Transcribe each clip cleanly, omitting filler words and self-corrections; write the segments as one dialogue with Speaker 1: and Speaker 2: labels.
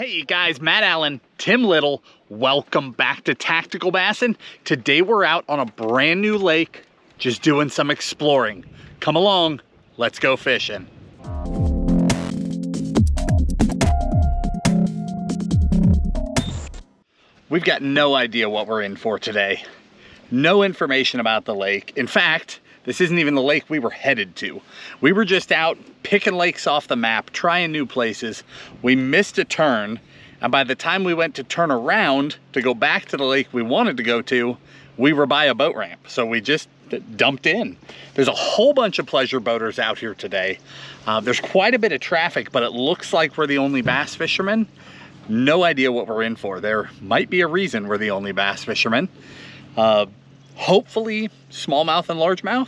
Speaker 1: Hey you guys, Matt Allen, Tim Little, welcome back to Tactical Bassin. Today we're out on a brand new lake, just doing some exploring. Come along, let's go fishing. We've got no idea what we're in for today. No information about the lake. In fact, this isn't even the lake we were headed to. We were just out picking lakes off the map, trying new places. We missed a turn, and by the time we went to turn around to go back to the lake we wanted to go to, we were by a boat ramp. So we just dumped in. There's a whole bunch of pleasure boaters out here today. There's quite a bit of traffic, but it looks like we're the only bass fishermen. No idea what we're in for. There might be a reason we're the only bass fishermen. Hopefully smallmouth and largemouth.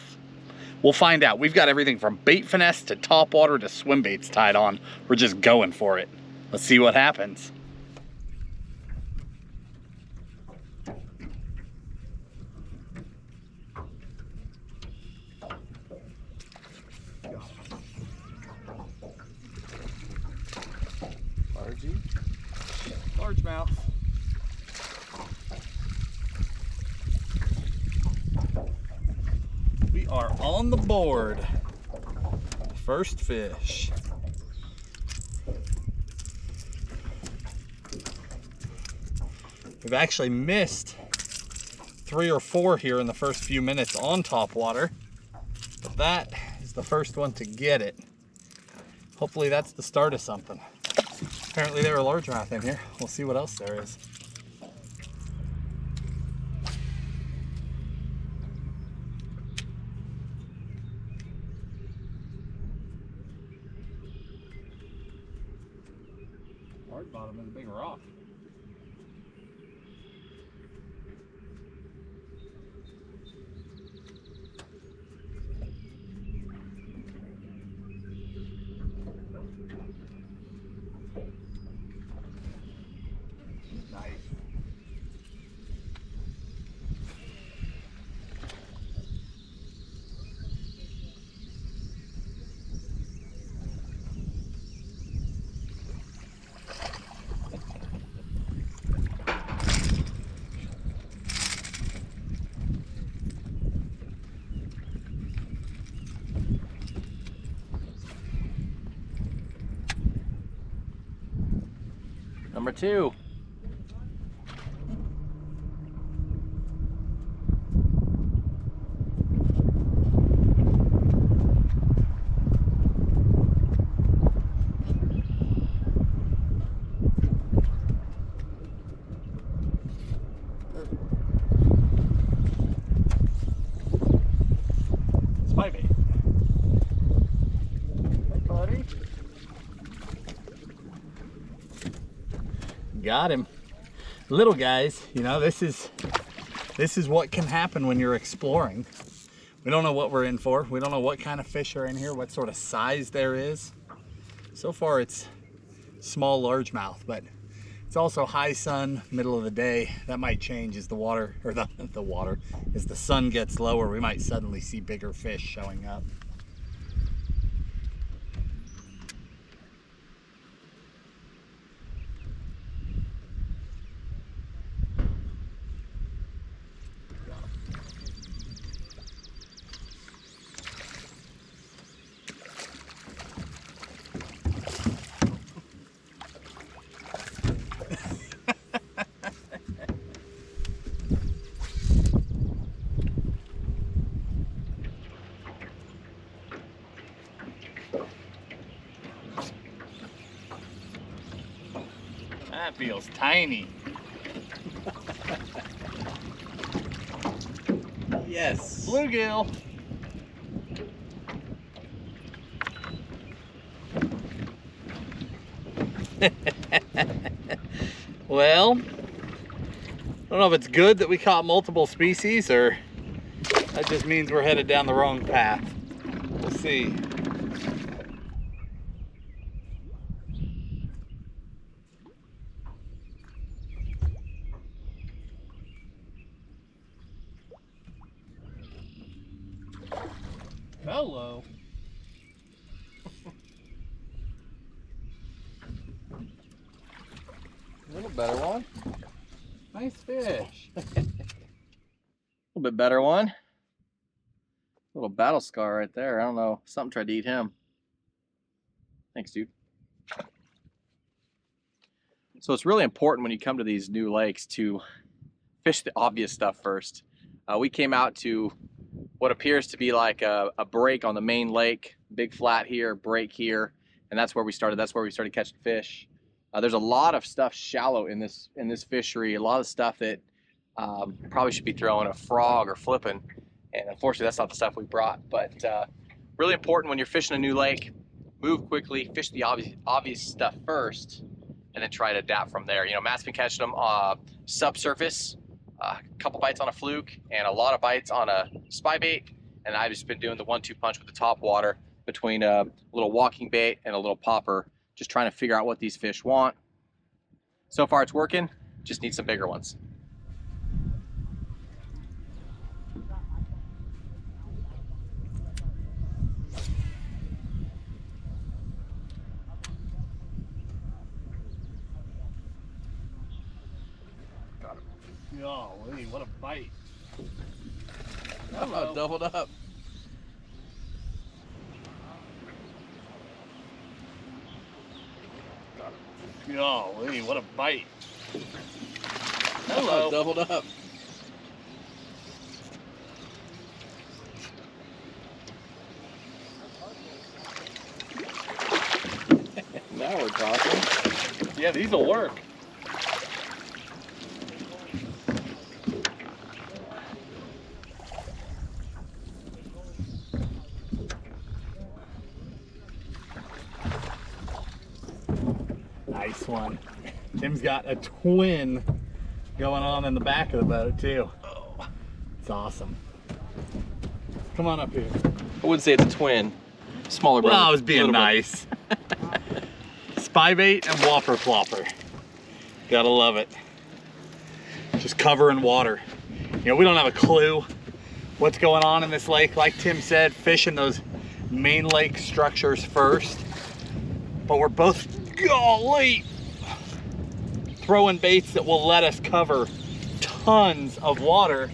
Speaker 1: We'll find out. We've got everything from bait finesse to topwater to swim baits tied on. We're just going for it. Let's see what happens. Largemouth. We are on the board. First fish. We've actually missed 3 or 4 here in the first few minutes on topwater, but that is the first one to get it. Hopefully that's the start of something. Apparently there are largemouth in here. We'll see what else there is. Hard bottom is a big rock. Nice. Number 2. Spivey. Hey, buddy. Got him. Little guys, you know, this is what can happen when you're exploring. We don't know what we're in for. We don't know what kind of fish are in here, what sort of size there is. So far it's small largemouth, but it's also high sun, middle of the day. That might change as the water, or as the sun gets lower, we might suddenly see bigger fish showing up. That feels tiny. Yes. Bluegill. Well, I don't know if it's good that we caught multiple species or that just means we're headed down the wrong path. We'll see. Hello.
Speaker 2: A little better one.
Speaker 1: Nice fish.
Speaker 2: A little bit better one. Little battle scar right there. I don't know. Something tried to eat him. Thanks, dude. So it's really important when you come to these new lakes to fish the obvious stuff first. We came out to what appears to be like a break on the main lake. Big flat here, break here, and that's where we started. That's where we started catching fish. There's a lot of stuff shallow in this fishery. A lot of stuff that probably should be throwing a frog or flipping, and unfortunately that's not the stuff we brought. But really important when you're fishing a new lake, move quickly, fish the obvious stuff first, and then try to adapt from there. You know, Matt's been catching them subsurface, a couple bites on a fluke, and a lot of bites on a SWIMBAIT, and I've just been doing the 1-2 punch with the top water between a little walking bait and a little popper, just trying to figure out what these fish want. So far it's working, just need some bigger ones.
Speaker 1: Got him. Golly, what a bite.
Speaker 2: Oh, doubled up.
Speaker 1: Golly, what a bite. Hello.
Speaker 2: Oh, doubled up. Now we're talking.
Speaker 1: Yeah, these will work. Nice one. Tim's got a twin going on in the back of the boat too. Oh, it's awesome. Come on up here.
Speaker 2: I wouldn't say it's a twin. Smaller brother.
Speaker 1: Well, I was being nice. SWIMBAIT and whopper flopper. Gotta love it. Just covering water. You know, we don't have a clue what's going on in this lake. Like Tim said, fishing those main lake structures first. But we're both, golly, throwing baits that will let us cover tons of water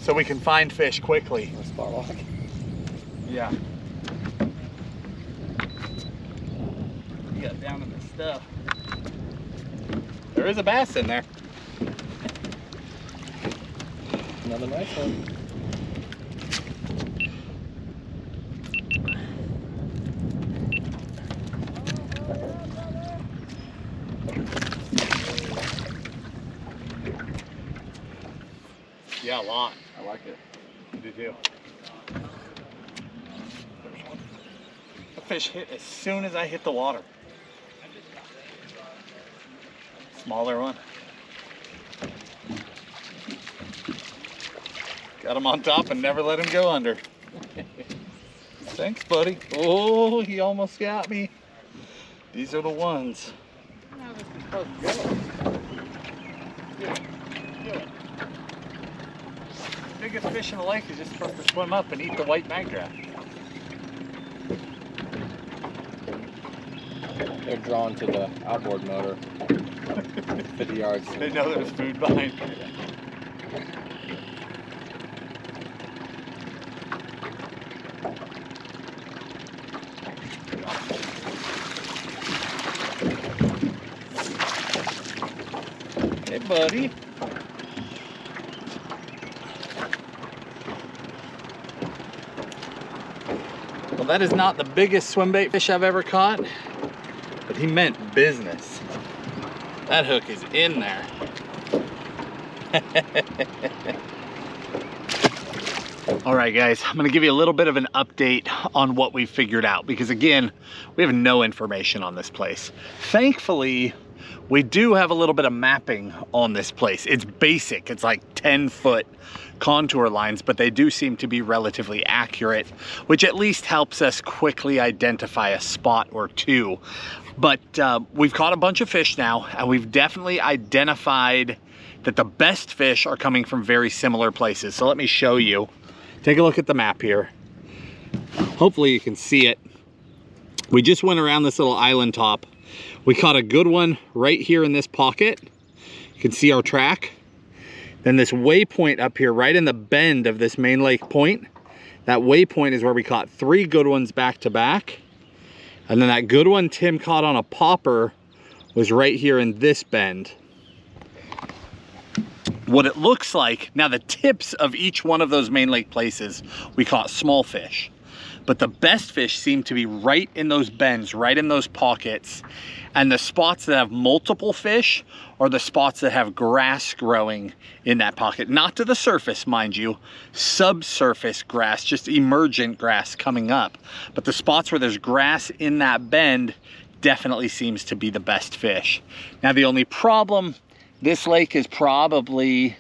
Speaker 1: so we can find fish quickly.
Speaker 2: Spot lock.
Speaker 1: Yeah. You got down in the stuff. There is a bass in there.
Speaker 2: Another nice one.
Speaker 1: Yeah, a lot.
Speaker 2: I like it.
Speaker 1: I do too. The fish hit as soon as I hit the water. Smaller one. Got him on top and never let him go under. Thanks, buddy. Oh, he almost got me. These are the ones.
Speaker 2: How is this supposed to go?
Speaker 1: Do it. Do it. The biggest fish in the lake is just supposed to swim up and eat the white magdraft.
Speaker 2: They're drawn to the outboard motor. 50 yards.
Speaker 1: They know there's food behind. Hey, buddy. Well, that is not the biggest swimbait fish I've ever caught, but he meant business. That hook is in there. All right, guys, I'm gonna give you a little bit of an update on what we've figured out, because again, we have no information on this place. Thankfully, we do have a little bit of mapping on this place. It's basic, it's like 10-foot contour lines, but they do seem to be relatively accurate, which at least helps us quickly identify a spot or two. But we've caught a bunch of fish now, and we've definitely identified that the best fish are coming from very similar places. So let me show you. Take a look at the map here. Hopefully you can see it. We just went around this little island top, We caught a good one right here in this pocket. You can see our track. Then this waypoint up here, right in the bend of this main lake point. That waypoint is where we caught 3 good ones back to back. And then that good one Tim caught on a popper was right here in this bend. What it looks like, now the tips of each one of those main lake places, we caught small fish. But the best fish seem to be right in those bends, right in those pockets. And the spots that have multiple fish are the spots that have grass growing in that pocket. Not to the surface, mind you, subsurface grass, just emergent grass coming up. But the spots where there's grass in that bend definitely seems to be the best fish. Now the only problem, this lake is probably,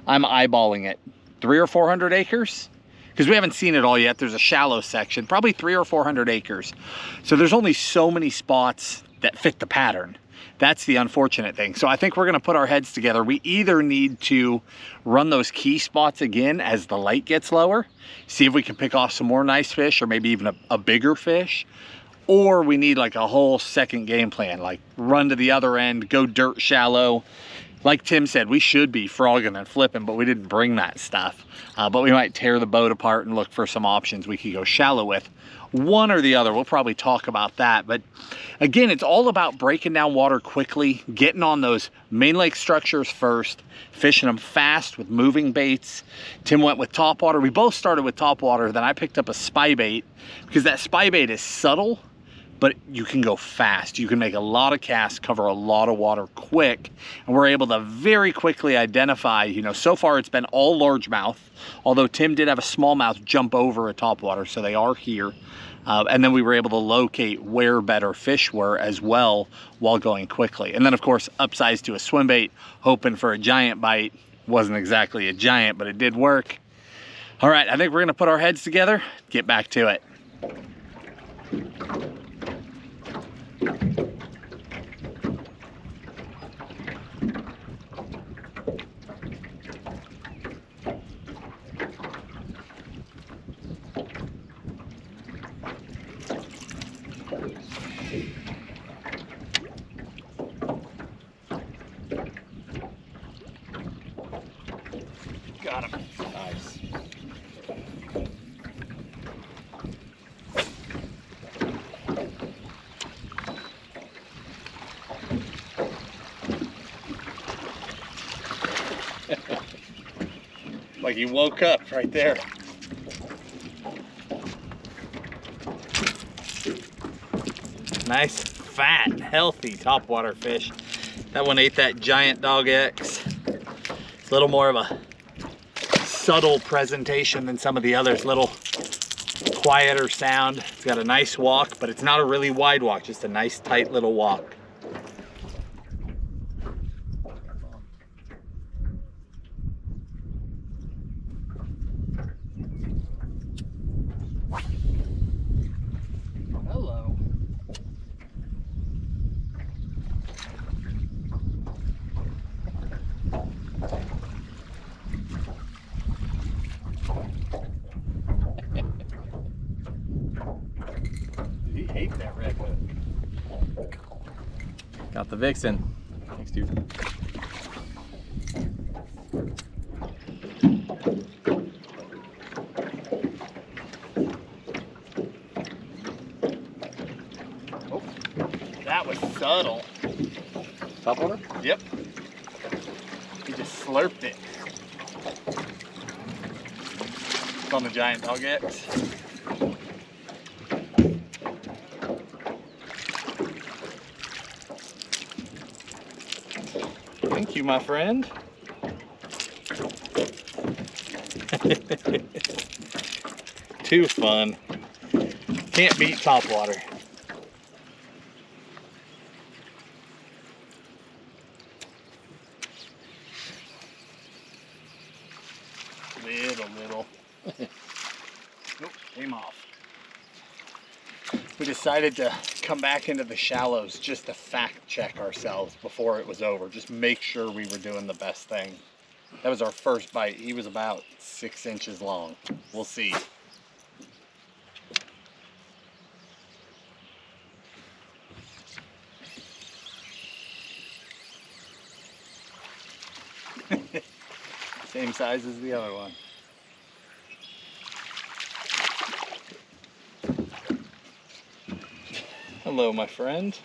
Speaker 1: I'm eyeballing it, 300 or 400 acres? Because we haven't seen it all yet. There's a shallow section, probably 300 or 400 acres. So there's only so many spots that fit the pattern. That's the unfortunate thing. So I think we're gonna put our heads together. We either need to run those key spots again as the light gets lower, see if we can pick off some more nice fish or maybe even a bigger fish, or we need like a whole second game plan, like run to the other end, go dirt shallow. Like Tim said, we should be frogging and flipping, but we didn't bring that stuff. But we might tear the boat apart and look for some options we could go shallow with. One or the other, we'll probably talk about that. But again, it's all about breaking down water quickly, getting on those main lake structures first, fishing them fast with moving baits. Tim went with topwater. We both started with topwater. Then I picked up a spy bait because that spy bait is subtle, but you can go fast. You can make a lot of casts, cover a lot of water quick, and we're able to very quickly identify, you know, so far it's been all largemouth, although Tim did have a smallmouth jump over a topwater, so they are here. And then we were able to locate where better fish were as well while going quickly. And then of course, upsize to a swim bait, hoping for a giant bite. Wasn't exactly a giant, but it did work. All right, I think we're gonna put our heads together, get back to it. Got him. Nice. Like he woke up right there. Nice, fat, healthy topwater fish. That one ate that giant dog X. It's a little more of a subtle presentation than some of the others. Little quieter sound. It's got a nice walk, but it's not a really wide walk, just a nice tight little walk. Hello. He ate that red hook.
Speaker 2: Got the vixen. Thanks, dude.
Speaker 1: Oh, that was subtle.
Speaker 2: Topwater?
Speaker 1: Yep. He just slurped it. It's on the giant dog X. Thank you, my friend. Too fun. Can't beat topwater. Little. Nope, came off. We decided to come back into the shallows just to fact check ourselves before it was over. Just make sure we were doing the best thing. That was our first bite. He was about 6 inches long. We'll see. Same size as the other one. Hello, my friend.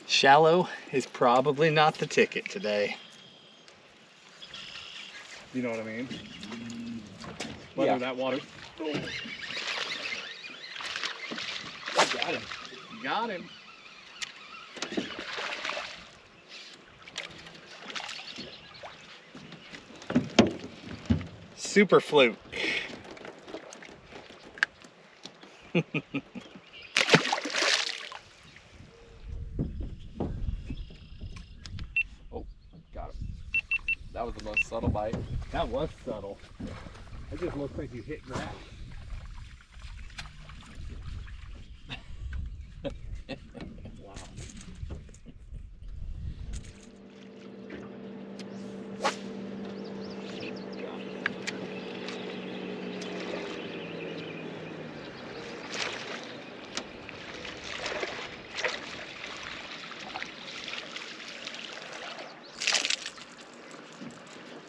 Speaker 1: Shallow is probably not the ticket today. You know what I mean? Whether that water... Oh. Got him. Got him. Super fluke.
Speaker 2: Oh, got him. That was the most subtle bite.
Speaker 1: That was subtle. It just looks like you hit grass. Wow.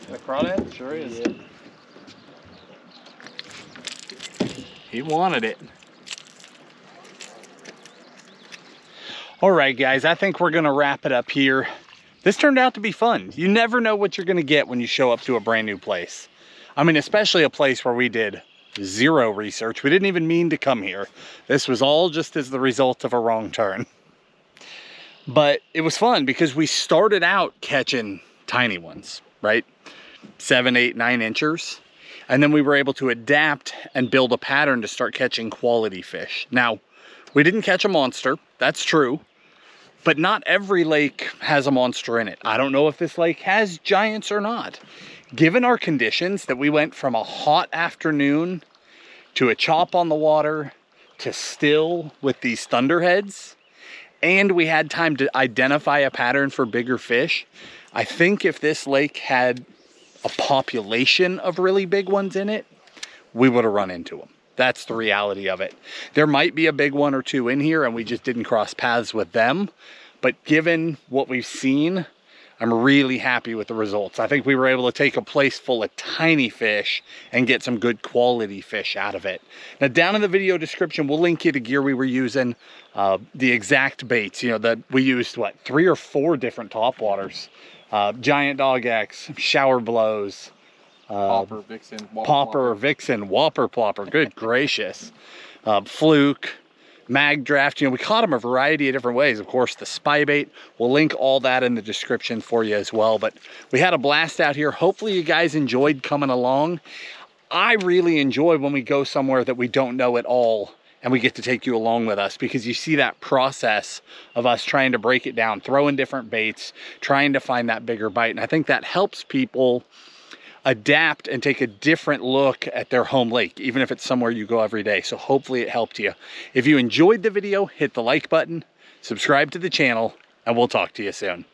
Speaker 1: The crawdad? Sure is. Yeah. He wanted it. All right, guys, I think we're gonna wrap it up here. This turned out to be fun. You never know what you're gonna get when you show up to a brand new place. I mean, especially a place where we did zero research. We didn't even mean to come here. This was all just as the result of a wrong turn. But it was fun because we started out catching tiny ones, right? 7, 8, 9 inchers. And then we were able to adapt and build a pattern to start catching quality fish. Now, we didn't catch a monster, that's true, but not every lake has a monster in it. I don't know if this lake has giants or not. Given our conditions that we went from a hot afternoon to a chop on the water to still with these thunderheads, and we had time to identify a pattern for bigger fish, I think if this lake had a population of really big ones in it, we would have run into them. That's the reality of it. There might be a big one or two in here and we just didn't cross paths with them. But given what we've seen, I'm really happy with the results. I think we were able to take a place full of tiny fish and get some good quality fish out of it. Now down in the video description, we'll link you the gear we were using, the exact baits. You know, that we used, what, 3 or 4 different topwaters. Giant Dog X, Shower Blows,
Speaker 2: Popper, Vixen, Whopper,
Speaker 1: Popper, Vixen, Whopper Plopper, good gracious, Fluke, Mag Draft. You know, we caught them a variety of different ways. Of course, the spy bait, we'll link all that in the description for you as well. But we had a blast out here. Hopefully you guys enjoyed coming along. I really enjoy when we go somewhere that we don't know at all and we get to take you along with us, because you see that process of us trying to break it down, throwing different baits, trying to find that bigger bite. And I think that helps people adapt and take a different look at their home lake, even if it's somewhere you go every day. So hopefully it helped you. If you enjoyed the video, hit the like button, subscribe to the channel, and we'll talk to you soon.